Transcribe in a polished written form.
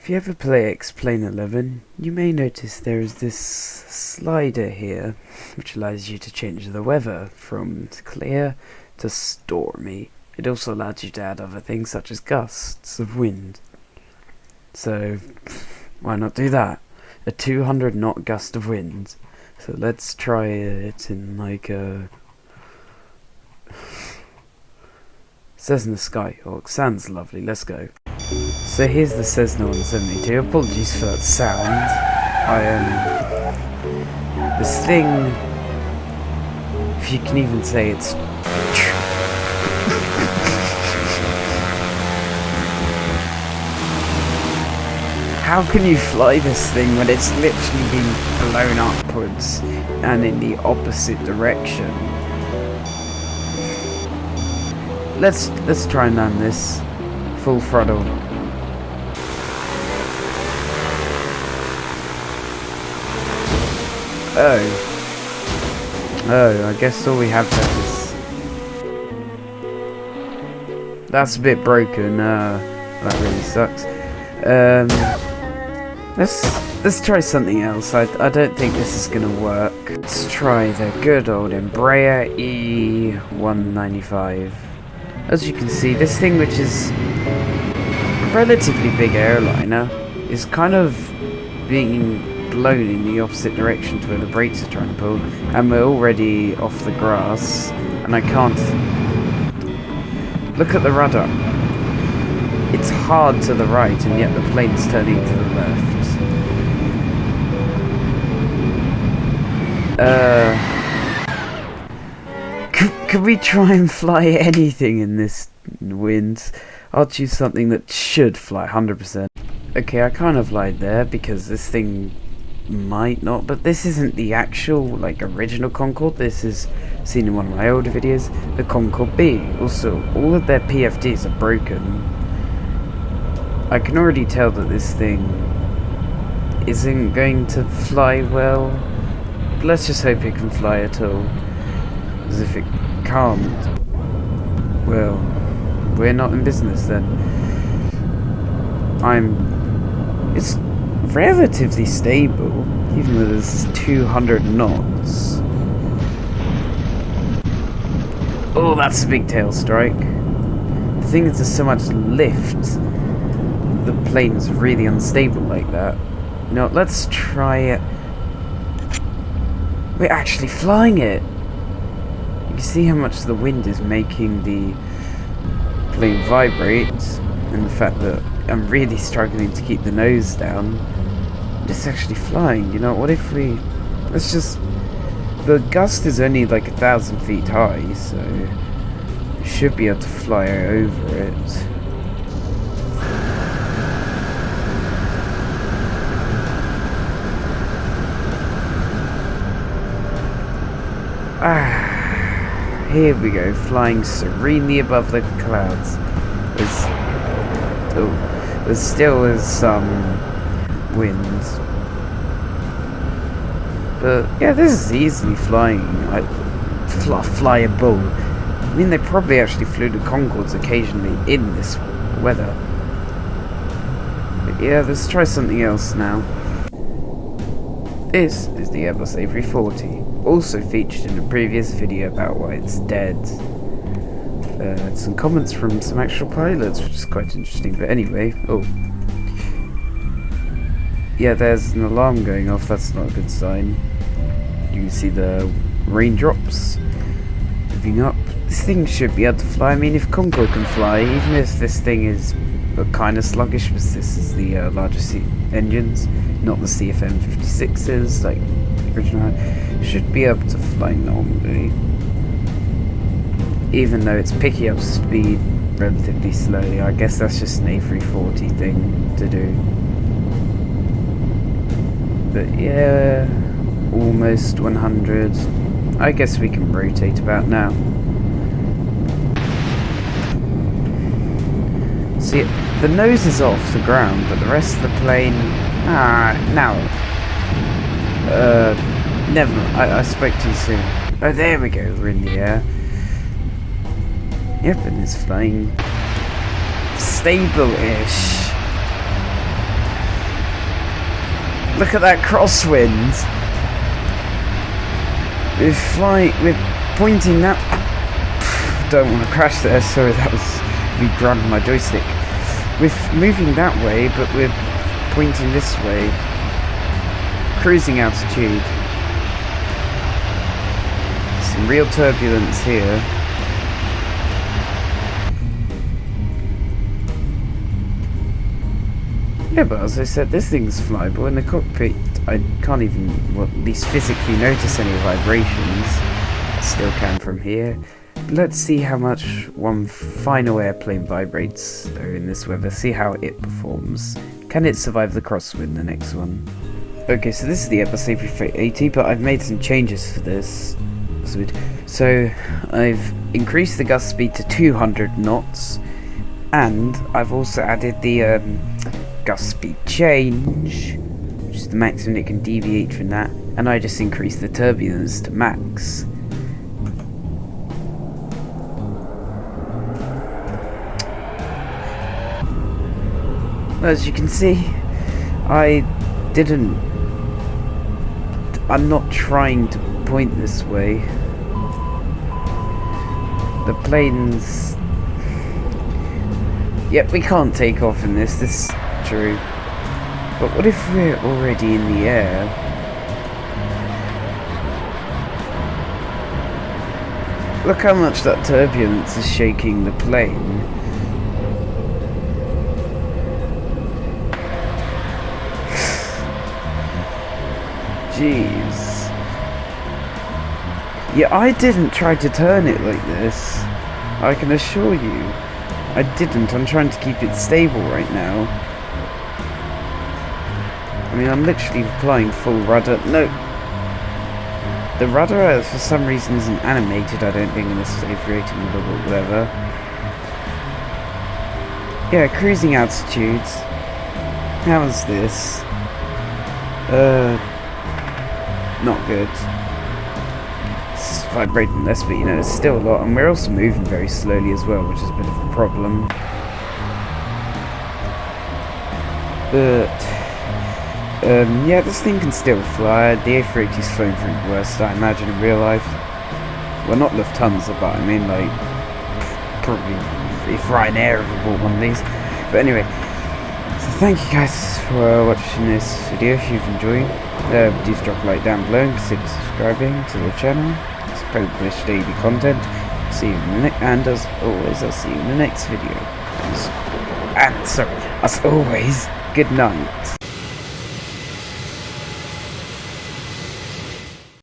If you ever play X-Plane 11, you may notice there is this slider here, which allows you to change the weather from clear to stormy. It also allows you to add other things such as gusts of wind. So, why not do that? A 200 knot gust of wind. So let's try it in like a Cessna Skyhawk. Sounds lovely, let's go. So here's the Cessna 172. Apologies for that sound. This thing, if you can even say it's how can you fly this thing when it's literally being blown upwards and in the opposite direction? Let's try and land this full throttle. Oh, I guess all we have left is... That's a bit broken, that really sucks. Let's try something else. I don't think this is gonna work. Let's try the good old Embraer E195. As you can see, this thing, which is a relatively big airliner, is kind of being blown in the opposite direction to where the brakes are trying to pull, and we're already off the grass, and I can't look at the rudder. It's hard to the right, and yet the plane's turning to the left. Could we try and fly anything in this wind? I'll choose something that should fly 100%. Okay, I kind of lied there, because this thing might not, but this isn't the actual, like, original Concorde. This is seen in one of my older videos, the Concorde B. Also, all of their PFDs are broken. I can already tell that this thing isn't going to fly well. But let's just hope it can fly at all. Because if it can't, well, we're not in business then. It's relatively stable, even though there's 200 knots. Oh, that's a big tail strike. The thing is, there's so much lift. The plane's really unstable like that. No, let's try it. We're actually flying it. You can see how much the wind is making the plane vibrate, and the fact that I'm really struggling to keep the nose down. It's actually flying. You know, what if we... Let's just... The gust is only like 1,000 feet high, so... we should be able to fly over it. Here we go, flying serenely above the clouds. There still is some wind, but yeah, this is easily flying, like flyable. I mean, they probably actually flew the Concordes occasionally in this weather. But yeah, let's try something else now. This is the Airbus A340, also featured in a previous video about why it's dead. Some comments from some actual pilots, which is quite interesting, but anyway, yeah, there's an alarm going off, that's not a good sign. You can see the raindrops moving up. This thing should be able to fly. I mean, if Concorde can fly, even if this thing is kind of sluggish, because this is the larger engines, not the CFM56s, like the original, should be able to fly normally. Even though it's picking up speed relatively slowly. I guess that's just an A340 thing to do. But yeah, almost 100. I guess we can rotate about now. See, the nose is off the ground, but the rest of the plane... now. Never mind. I spoke too soon. Oh, there we go, we're in the air. Yep, and it's flying stable-ish. Look at that crosswind. We're pointing that. Don't want to crash there. Sorry, that was me grabbing my joystick. We're moving that way, but we're pointing this way. Cruising altitude. Some real turbulence here. Yeah, but as I said, this thing's flyable. In the cockpit, I can't even, well, at least physically notice any vibrations. I still can from here. Let's see how much one final airplane vibrates though in this weather. See how it performs. Can it survive the crosswind, the next one? Okay, so this is the Airbus A380, but I've made some changes for this. So I've increased the gust speed to 200 knots, and I've also added the gust speed change, which is the maximum it can deviate from that, and I just increased the turbulence to max. As you can see, I'm not trying to point this way. The plane's... Yep, we can't take off in this is true. But what if we're already in the air? Look how much that turbulence is shaking the plane. Jeez. Yeah, I didn't try to turn it like this. I can assure you. I didn't. I'm trying to keep it stable right now. I mean, I'm literally applying full rudder. No. The rudder, for some reason, isn't animated, I don't think, in this rating model, but whatever. Yeah, cruising altitudes. How is this? Not good. It's vibrating less, but you know, it's still a lot, and we're also moving very slowly as well, which is a bit of a problem. But yeah, this thing can still fly. The A380's flown through the worst, I imagine, in real life. Well, not Lufthansa, but I mean, like, probably if Ryanair ever bought one of these. But anyway, so thank you guys for watching this video. If you've enjoyed, please drop a like down below and consider subscribing to the channel. It's publish daily content. See you in the next, and as always, I'll see you in the next video. And sorry, as always, good night.